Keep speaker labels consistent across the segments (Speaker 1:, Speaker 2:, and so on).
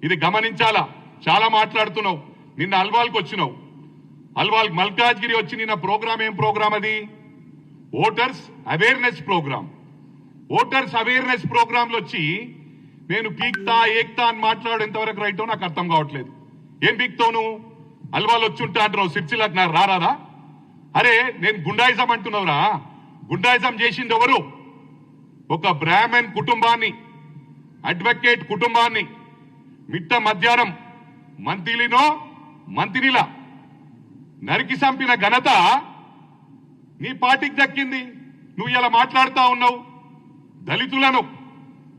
Speaker 1: ఇది గమనించాలా. చాలా మాట్లాడుతున్నావు. నిన్న అల్వాల్కి వచ్చినావు. అల్వాల్ మల్కాజ్గిరి వచ్చి నిన్న ప్రోగ్రామ్ ఏం ప్రోగ్రామ్ అది? Voters awareness programme. Voters awareness programme లో వచ్చి నేను పీక్తా ఏక్తా అని మాట్లాడు ఎంతవరకు రైటో నాకు అర్థం కావట్లేదు. ఏం పీక్తావు నువ్వు? అల్వాల్ వచ్చి ఉంటా అంటున్నావు, సిరిసిల్లకు నాకు రారాదా? అరే నేను గుండాయిజం అంటున్నావురా. గుండాయిజం చేసింది ఎవరు? ఒక బ్రాహ్మణ్ కుటుంబాన్ని, అడ్వకేట్ కుటుంబాన్ని మిట్ట మధ్యాహ్నం మంత్రిలా నరికి చంపిన ఘనత నీ పార్టీకి దక్కింది. నువ్వు ఇలా మాట్లాడుతా ఉన్నావు. దళితులను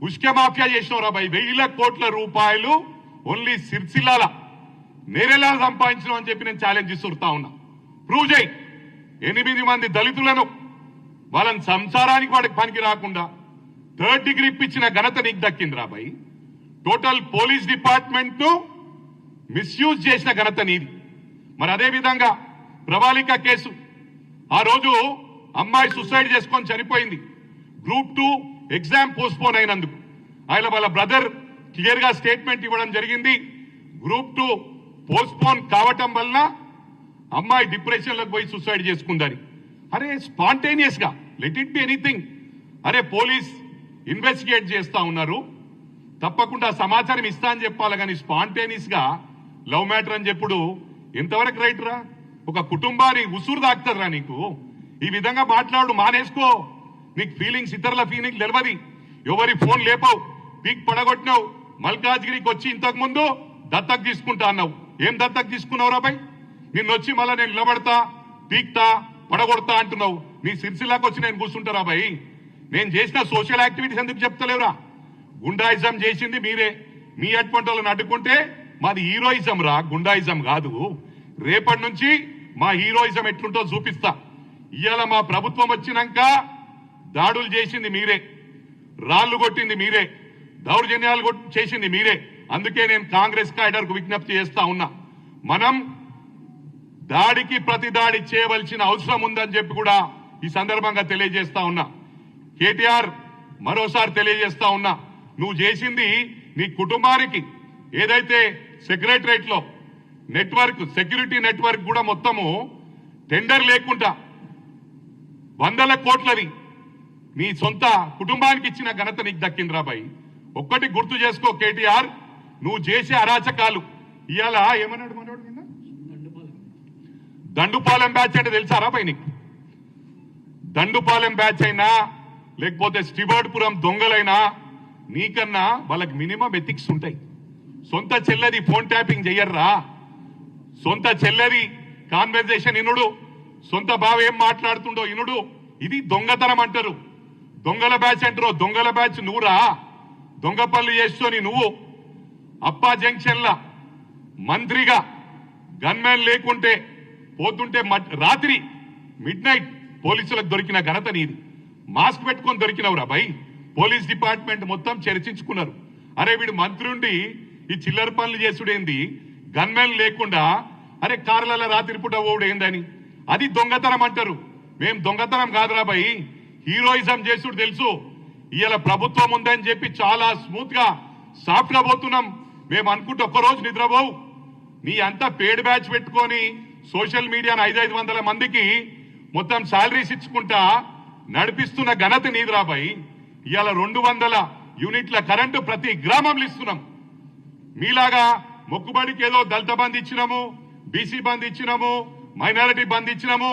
Speaker 1: ఉష్క మాఫియా చేసినవరా భయ్. 1000 కోట్ల రూపాయలు ఓన్లీ సిరిసిల్లాల నేరేలా సంపాదించినావు అని చెప్పి నేను ఛాలెంజ్ ఇస్తుతా ఉన్నా. ప్రూవ్ చేయి. 8 మంది దళితులను వాళ్ళని సంసారానికి వాడికి పనికి రాకుండా 3rd డిగ్రీ ఇప్పించిన ఘనత నీకు దక్కింది రా భయ్. టోటల్ పోలీస్ డిపార్ట్మెంట్ ను మిస్యూజ్ చేసిన ఘనత నీది. మరి అదే విధంగా ప్రవాళిక కేసు, ఆ రోజు అమ్మాయి సూసైడ్ చేసుకొని చనిపోయింది. గ్రూప్ 2 ఎగ్జామ్ పోస్ట్పోన్ అయినందుకు ఆయన వాళ్ళ బ్రదర్ క్లియర్ గా స్టేట్మెంట్ ఇవ్వడం జరిగింది. గ్రూప్ 2 పోస్ట్పోన్ కావటం వలన అమ్మాయి డిప్రెషన్ లోకి పోయి సూసైడ్ చేసుకుందని. అరే స్పాంటేనియస్ గా లెట్ ఇట్ బి ఎనీథింగ్. అరే పోలీస్ ఇన్వెస్టిగేట్ చేస్తా ఉన్నారు, తప్పకుండా సమాచారం ఇస్తా అని చెప్పాలి. కానీ స్పాంటేనియస్ గా లవ్ మ్యాటర్ అని చెప్పుడు ఎంతవరకు రైట్ రా? ఒక కుటుంబాన్ని ఉసురు దాక్తారా నీకు? ఈ విధంగా మాట్లాడు, మానేసుకో. నీకు ఫీలింగ్స్, ఇతరుల ఫీలింగ్స్ తెలియదు. ఎవరి ఫోన్ లేపావు, పీక్ పడగొట్టినావు. మల్కాజ్గిరికి వచ్చి ఇంతకు ముందు దత్తకు తీసుకుంటా అన్నావు. ఏం దత్తకు తీసుకున్నావు రాబాయ్? నిన్నొచ్చి మళ్ళా నేను నిలబడతా, పీక్తా, పడగొడతా అంటున్నావు. నీ సిరిసిల్లాకు వచ్చి నేను కూర్చుంటారా బాయ్? నేను చేసిన సోషల్ యాక్టివిటీస్ ఎందుకు చెప్తలేవురా? గుండాయిజం చేసింది మీరే. మీ అటువంటి వాళ్ళని అడ్డుకుంటే మాది హీరోయిజం రా, గుండాయిజం కాదు. రేపటి నుంచి మా హీరోయిజం ఎట్లుంటో చూపిస్తా. ఇవాళ మా ప్రభుత్వం వచ్చినాక దాడులు చేసింది మీరే, రాళ్లు కొట్టింది మీరే, దౌర్జన్యాలు చేసింది మీరే. అందుకే నేను కాంగ్రెస్ క్యాడర్ కు విజ్ఞప్తి చేస్తా ఉన్నా. మనం దాడికి ప్రతి దాడి చేయవలసిన అవసరం ఉందని చెప్పి కూడా ఈ సందర్భంగా తెలియజేస్తా ఉన్నా. కేటీఆర్ మరోసారి తెలియజేస్తా ఉన్నా, నువ్వు చేసింది నీ కుటుంబానికి ఏదైతే సెక్రటరేట్ లో నెట్వర్క్, సెక్యూరిటీ నెట్వర్క్ కూడా మొత్తము టెండర్ లేకుండా 100 కోట్లది నీ సొంత కుటుంబానికి ఇచ్చిన ఘనత నీకు దక్కిందిరా బాయ్. ఒక్కటి గుర్తు చేసుకో కేటీఆర్, నువ్వు చేసే అరాచకాలు. ఇవాళ ఏమన్నాడు మనోడు? దండుపాలెం బ్యాచ్ అంటే తెలుసారా బాయ్ నీకు? దండుపాలెం బ్యాచ్ అయినా లేకపోతే స్టివర్డ్పురం దొంగలైనా నీకన్నా వాళ్ళకి మినిమం ఎథిక్స్ ఉంటాయి. సొంత చెల్లెది ఫోన్ ట్యాపింగ్ చెయ్యర్రా. సొంత చెల్లెది కాన్వర్జేషన్ ఇనుడు, సొంత బావ ఏం మాట్లాడుతుండో ఇనుడు. ఇది దొంగతనం అంటారు. దొంగల బ్యాచ్ అంటారు. దొంగల బ్యాచ్ నువ్వురా. దొంగ పనులు చేస్తూని నువ్వు అప్పా జంక్షన్ల మంత్రిగా గన్మెన్ లేకుంటే పోతుంటే రాత్రి మిడ్-నైట్ పోలీసులకు దొరికిన ఘనత నీది. మాస్క్ పెట్టుకొని దొరికినవురా భయ్. పోలీస్ డిపార్ట్మెంట్ మొత్తం చర్చించుకున్నారు. అరే వీడు మంత్రి ఉండి ఈ చిల్లర పనులు చేసుడేంది, గన్మెన్ లేకుండా అరే కార్లలో రాత్రి పూట ఓడు ఏందని. అది దొంగతనం అంటారు. మేం దొంగతనం కాదురా భయ్, హీరోయిజం చేసుడు తెలుసు. ఇవాళ ప్రభుత్వం ఉందని చెప్పి చాలా స్మూత్ గా సాఫ్ట్ గా పోతున్నాం. మేము అనుకుంటే ఒక్కరోజు నిద్రపోవు. నీ అంతా పేడ్ బ్యాచ్ పెట్టుకొని సోషల్ మీడియాను 500 మందికి మొత్తం శాలరీస్ ఇచ్చుకుంటా నడిపిస్తున్న ఘనత నీదిరా భయ్. ఇవాళ 200 యూనిట్ల కరెంటు ప్రతి గ్రామంలో ఇస్తున్నాం. మీలాగా మొక్కుబడికి ఏదో దళిత బంద్ ఇచ్చినాము, బీసీ బంద్ ఇచ్చినాము, మైనారిటీ బంద్ ఇచ్చినాము,